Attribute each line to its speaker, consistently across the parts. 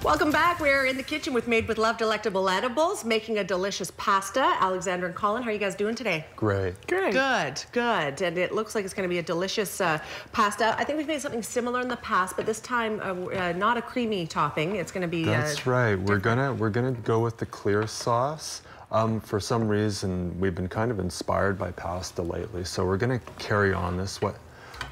Speaker 1: Welcome back. We're in the kitchen with Made with Love Delectable Edibles, making a delicious pasta. Alexander and Colin, how are you guys doing today?
Speaker 2: Great.
Speaker 1: Good, good. And it looks like it's going to be a delicious pasta. I think we've made something similar in the past, but this time not a creamy topping. It's going to be
Speaker 2: That's right. We're gonna go with the clear sauce. For some reason, we've been kind of inspired by pasta lately, so we're gonna carry on this.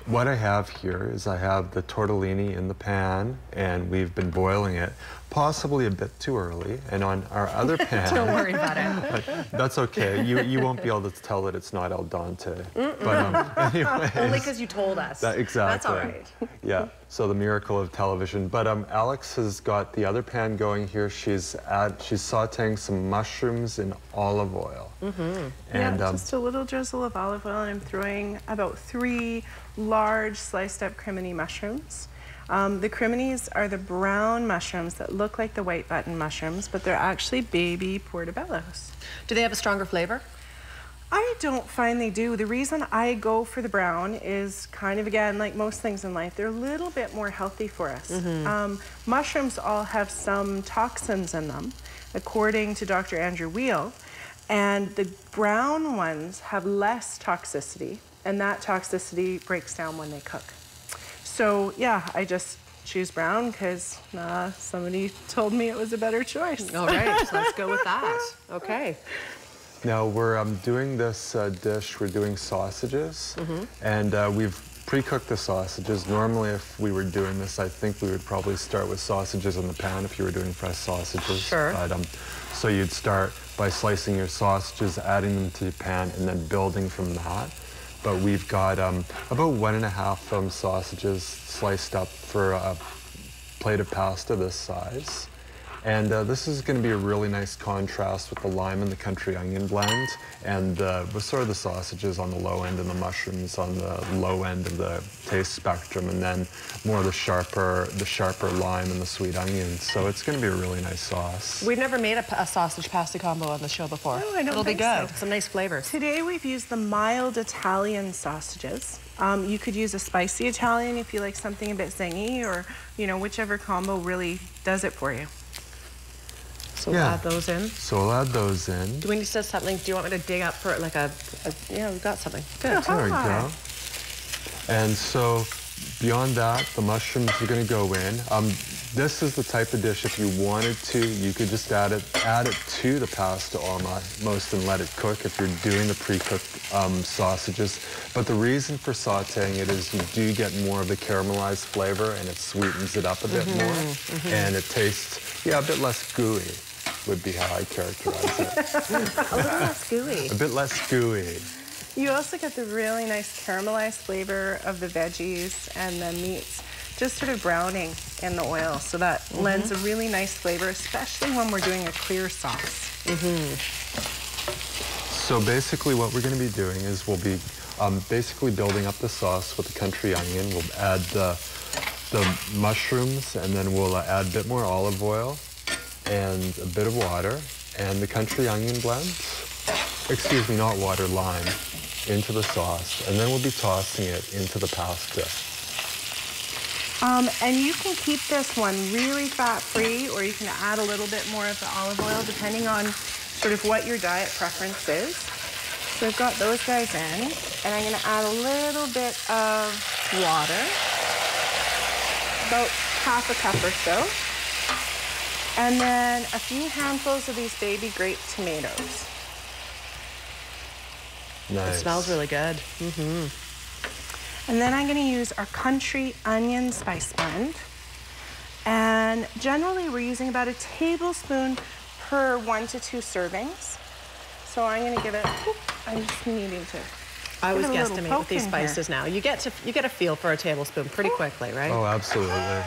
Speaker 2: What I have here is I have the tortellini in the pan, and we've been boiling it, possibly a bit too early. And on our other pan...
Speaker 1: Don't worry about it.
Speaker 2: That's okay. You won't be able to tell that it's not al dente. But anyways,
Speaker 1: only because you told us.
Speaker 2: Exactly.
Speaker 1: That's all right.
Speaker 2: Yeah, so the miracle of television. But Alex has got the other pan going here. She's sauteing some mushrooms in olive oil.
Speaker 3: And
Speaker 4: yeah, just a little drizzle of olive oil, and I'm throwing about 3 large sliced up crimini mushrooms. The criminis are the brown mushrooms that look like the white button mushrooms, but they're actually baby portobellos.
Speaker 1: Do they have a stronger flavor?
Speaker 4: I don't find they do. The reason I go for the brown is kind of, again, like most things in life, they're a little bit more healthy for us. Mushrooms all have some toxins in them, according to Dr. Andrew Weil, and the brown ones have less toxicity, and that toxicity breaks down when they cook. So yeah, I just choose brown because somebody told me it was a better choice.
Speaker 1: All right, so let's go with that. Okay.
Speaker 2: Now we're doing this dish, we're doing sausages, and we've pre-cooked the sausages. Normally if we were doing this, I think we would probably start with sausages in the pan if you were doing fresh sausages.
Speaker 1: Sure.
Speaker 2: But, so you'd start by slicing your sausages, adding them to the pan, and then building from that. But we've got about 1.5 sausages sliced up for a plate of pasta this size. And this is going to be a really nice contrast with the lime and the country onion blend, and with sort of the sausages on the low end and the mushrooms on the low end of the taste spectrum, and then more of the sharper lime and the sweet onions. So it's going to be a really nice sauce.
Speaker 1: We've never made a sausage pasta combo on the show before.
Speaker 4: No, I don't
Speaker 1: It'll be
Speaker 4: think
Speaker 1: good.
Speaker 4: so.
Speaker 1: Some nice flavors.
Speaker 4: Today we've used the mild Italian sausages. You could use a spicy Italian if you like something a bit zingy, or whichever combo really does it for you.
Speaker 1: So we'll add those in.
Speaker 2: So we'll add those in.
Speaker 1: Do we need to something? Do you want me to dig up for like yeah, we've got something. Good.
Speaker 2: There we go. And so beyond that, the mushrooms are going to go in. This is the type of dish, if you wanted to, you could just add it to the pasta almost and let it cook if you're doing the pre-cooked sausages. But the reason for sauteing it is you do get more of the caramelized flavor, and it sweetens it up a bit more. And it tastes, a bit less gooey would be how I characterize it.
Speaker 1: A little less gooey.
Speaker 2: A bit less gooey.
Speaker 4: You also get the really nice caramelized flavor of the veggies and the meats just sort of browning in the oil, so that lends a really nice flavor, especially when we're doing a clear sauce.
Speaker 2: So basically what we're going to be doing is we'll be basically building up the sauce with the country onion. We'll add the mushrooms, and then we'll add a bit more olive oil and a bit of water, and the country onion blend, excuse me, not water, lime, into the sauce, and then we'll be tossing it into the pasta.
Speaker 4: And you can keep this one really fat-free, or you can add a little bit more of the olive oil, depending on sort of what your diet preference is. So I've got those guys in, and I'm gonna add a little bit of water, about 1/2 cup or so, and then a few handfuls of these baby grape tomatoes.
Speaker 2: Nice.
Speaker 1: It smells really good.
Speaker 4: And then I'm going to use our country onion spice blend. And generally we're using about 1 tablespoon per 1 to 2 servings. So I'm going to give it, I'm just needing to.
Speaker 1: I always guesstimate with these spices now. You get a feel for a tablespoon pretty quickly, right?
Speaker 2: Oh, absolutely.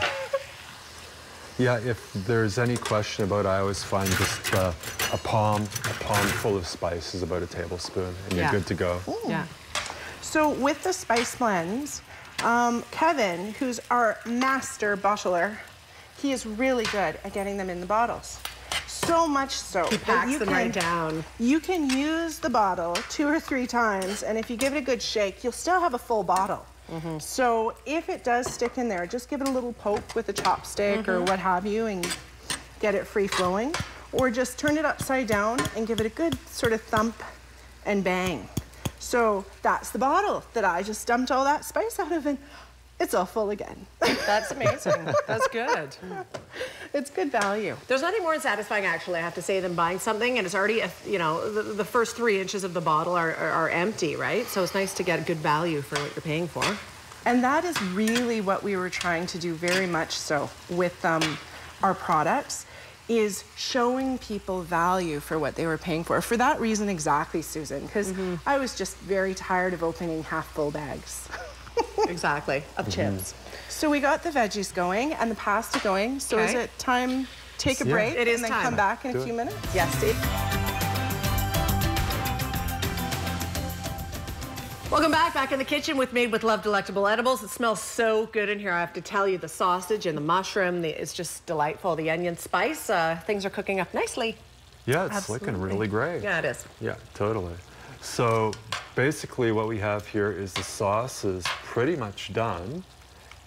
Speaker 2: Yeah, if there's any question about it, I always find just a palm full of spice is about 1 tablespoon, and you're good to go.
Speaker 1: Yeah.
Speaker 4: So with the spice blends, Kevin, who's our master bottler, he is really good at getting them in the bottles. So much so
Speaker 1: he packs them right down.
Speaker 4: You can use the bottle 2 or 3 times, and if you give it a good shake, you'll still have a full bottle. So if it does stick in there, just give it a little poke with a chopstick or what have you, and get it free flowing, or just turn it upside down and give it a good sort of thump and bang. So that's the bottle that I just dumped all that spice out of, and it's all full again.
Speaker 1: That's amazing. That's good.
Speaker 4: It's good value.
Speaker 1: There's nothing more satisfying, actually, I have to say, than buying something and it's already, you know, the first 3 inches of the bottle are empty, right? So it's nice to get good value for what you're paying for.
Speaker 4: And that is really what we were trying to do very much so with our products, is showing people value for what they were paying for. For that reason exactly, Susan, because I was just very tired of opening half-full bags.
Speaker 1: Exactly, of chips.
Speaker 4: So we got the veggies going and the pasta going. So is it time take a break
Speaker 1: it is
Speaker 4: and then
Speaker 1: time.
Speaker 4: come back in a few minutes?
Speaker 1: Yes, Steve. Welcome back in the kitchen with Made with Love Delectable Edibles. It smells so good in here, I have to tell you. The sausage and the mushroom, it's just delightful. The onion spice, things are cooking up nicely.
Speaker 2: Yeah, it's looking really great.
Speaker 1: Yeah, it is.
Speaker 2: Yeah, totally. So basically what we have here is the sauce is pretty much done.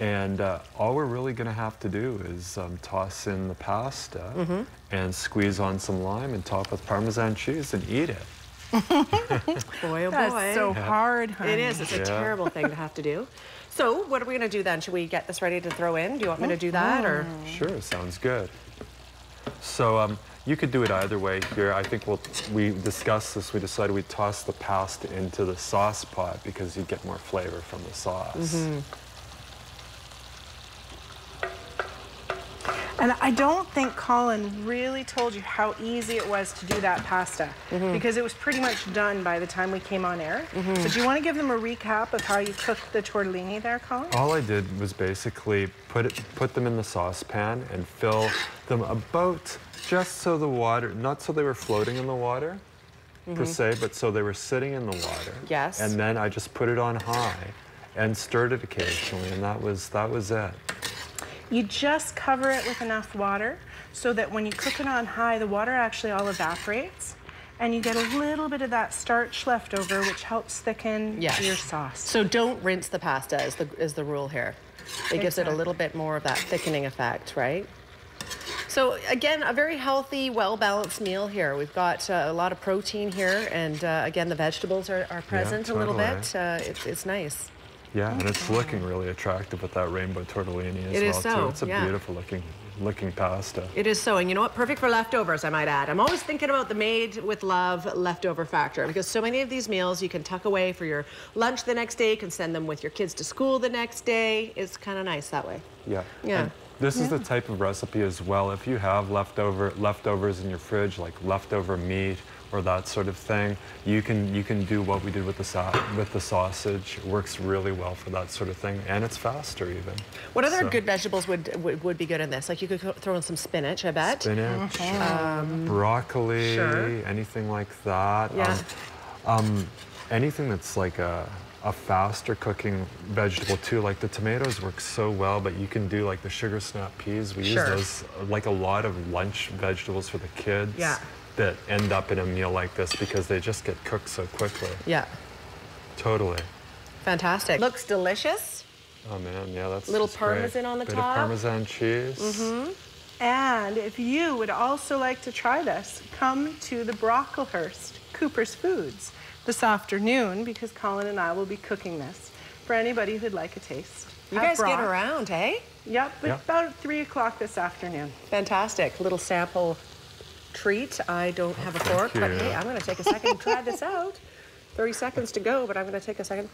Speaker 2: And all we're really going to have to do is toss in the pasta and squeeze on some lime and top with Parmesan cheese and eat it.
Speaker 1: Boy, oh boy.
Speaker 4: That's so hard, honey.
Speaker 1: It is. It's a terrible thing to have to do. So what are we going to do then? Should we get this ready to throw in? Do you want me to do that? Or?
Speaker 2: Sure, sounds good. So you could do it either way here. I think we discussed this. We decided we'd toss the pasta into the sauce pot because you get more flavor from the sauce.
Speaker 4: And I don't think Colin really told you how easy it was to do that pasta, because it was pretty much done by the time we came on air. But do you want to give them a recap of how you cooked the tortellini there, Colin?
Speaker 2: All I did was basically put them in the saucepan and fill them about just so the water, not so they were floating in the water per se, but so they were sitting in the water.
Speaker 1: Yes.
Speaker 2: And then I just put it on high and stirred it occasionally, and that was it.
Speaker 4: You just cover it with enough water so that when you cook it on high, the water actually all evaporates and you get a little bit of that starch left over, which helps thicken your sauce.
Speaker 1: So don't rinse the pasta is the rule here. It gives it a little bit more of that thickening effect, right? So again, a very healthy, well-balanced meal here. We've got a lot of protein here, and again, the vegetables are present a little bit. It's nice.
Speaker 2: Yeah, and it's looking really attractive with that rainbow tortellini as
Speaker 1: It
Speaker 2: well,
Speaker 1: is so,
Speaker 2: too. It's a beautiful looking pasta.
Speaker 1: It is so, and you know what? Perfect for leftovers, I might add. I'm always thinking about the Made with Love leftover factor, because so many of these meals you can tuck away for your lunch the next day, you can send them with your kids to school the next day. It's kind of nice that way.
Speaker 2: Yeah.
Speaker 1: Yeah.
Speaker 2: And this is the type of recipe as well. If you have leftovers in your fridge, like leftover meat or that sort of thing, you can do what we did with the sausage. It works really well for that sort of thing, and it's faster even.
Speaker 1: What other good vegetables would be good in this? Like you could throw in some spinach, I bet.
Speaker 2: Spinach, broccoli, anything like that.
Speaker 1: Yeah.
Speaker 2: Anything that's like a faster cooking vegetable too. Like the tomatoes work so well, but you can do like the sugar snap peas. We use those like a lot of lunch vegetables for the kids.
Speaker 1: Yeah.
Speaker 2: That end up in a meal like this because they just get cooked so quickly.
Speaker 1: Yeah.
Speaker 2: Totally.
Speaker 1: Fantastic. Looks delicious.
Speaker 2: Oh man, yeah, that's
Speaker 1: little
Speaker 2: just
Speaker 1: parmesan
Speaker 2: great.
Speaker 1: on the
Speaker 2: Bit
Speaker 1: top.
Speaker 2: Of Parmesan cheese.
Speaker 4: And if you would also like to try this, come to the Brocklehurst Cooper's Foods this afternoon, because Colin and I will be cooking this for anybody who'd like a taste.
Speaker 1: You guys get around, eh?
Speaker 4: Yep, about 3 o'clock this afternoon.
Speaker 1: Fantastic. Little sample treat. I don't have a fork, but hey, I'm going to take a second to try this out. 30 seconds to go, but I'm going to take a second.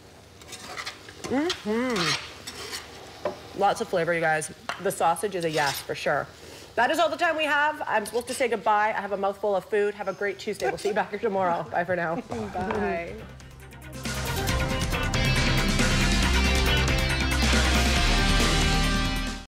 Speaker 1: Lots of flavor, you guys. The sausage is a yes, for sure. That is all the time we have. I'm supposed to say goodbye. I have a mouthful of food. Have a great Tuesday. We'll see you back here tomorrow. Bye for now.
Speaker 4: Bye.